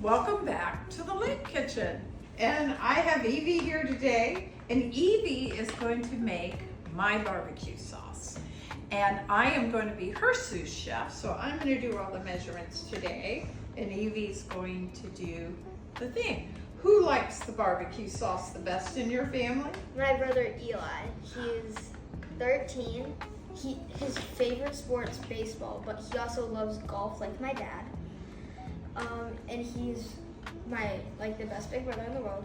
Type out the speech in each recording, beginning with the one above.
Welcome back to the Lake Kitchen. And I have Evie here today, and Evie is going to make my barbecue sauce. And I am going to be her sous chef, so I'm going to do all the measurements today, and Evie's going to do the thing. Who likes the barbecue sauce the best in your family? My brother Eli. He's 13. His favorite sport's baseball, but he also loves golf like my dad. And he's the best big brother in the world.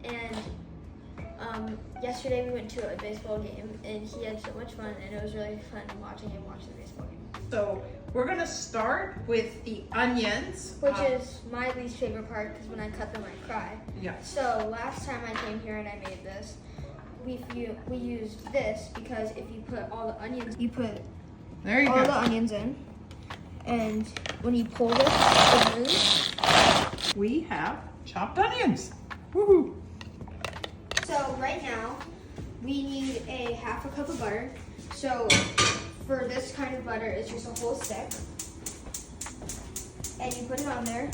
And yesterday we went to a baseball game, and he had so much fun, and it was really fun watching him watch the baseball game. So we're gonna start with the onions. Which is my least favorite part, because when I cut them I cry. Yeah. So last time I came here and I made this, we used this because if you put all the onions, you put There you all go. the onions in, and when you pull this, it moves. We have chopped onions. Woohoo! So right now, we need a half a cup of butter. So for this kind of butter, it's just a whole stick. And you put it on there,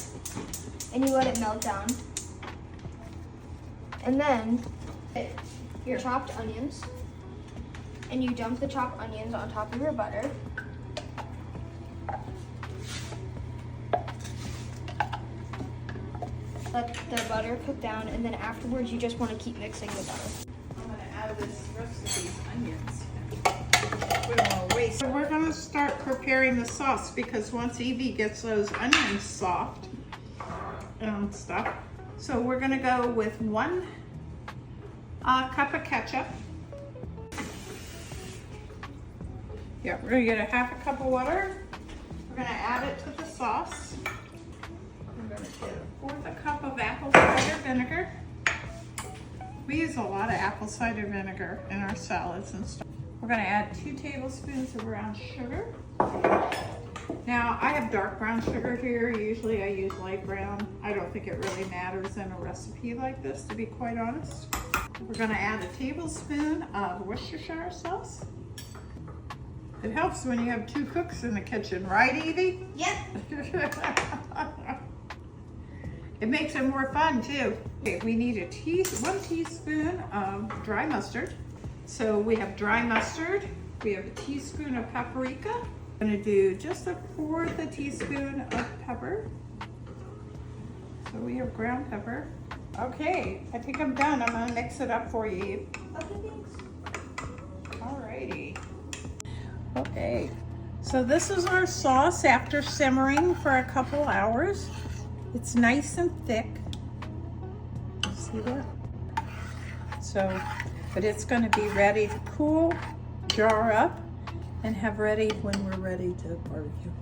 and you let it melt down. And then your chopped onions, and you dump the chopped onions on top of your butter. Let the butter cook down, and then afterwards you just want to keep mixing the butter. I'm gonna add this rest of these onions. We don't want to waste. So we're gonna start preparing the sauce, because once Evie gets those onions soft and stuff, so we're gonna go with 1 cup of ketchup. Yeah, we're gonna get a half a cup of water. We're gonna add it to the sauce. We're gonna get a 1/4 cup of apple cider vinegar. We use a lot of apple cider vinegar in our salads and stuff. We're gonna add 2 tablespoons of brown sugar. Now, I have dark brown sugar here. Usually I use light brown. I don't think it really matters in a recipe like this, to be quite honest. We're gonna add a tablespoon of Worcestershire sauce. It helps when you have 2 cooks in the kitchen, right, Evie? Yep. It makes it more fun too. Okay, we need 1 teaspoon of dry mustard. So we have dry mustard. We have a teaspoon of paprika. I'm gonna do just 1/4 teaspoon of pepper. So we have ground pepper. Okay, I think I'm done. I'm gonna mix it up for you. Okay, thanks. Alrighty. Okay, so this is our sauce after simmering for a couple hours. It's nice and thick. See that? So, but it's going to be ready to cool, jar up, and have ready when we're ready to barbecue.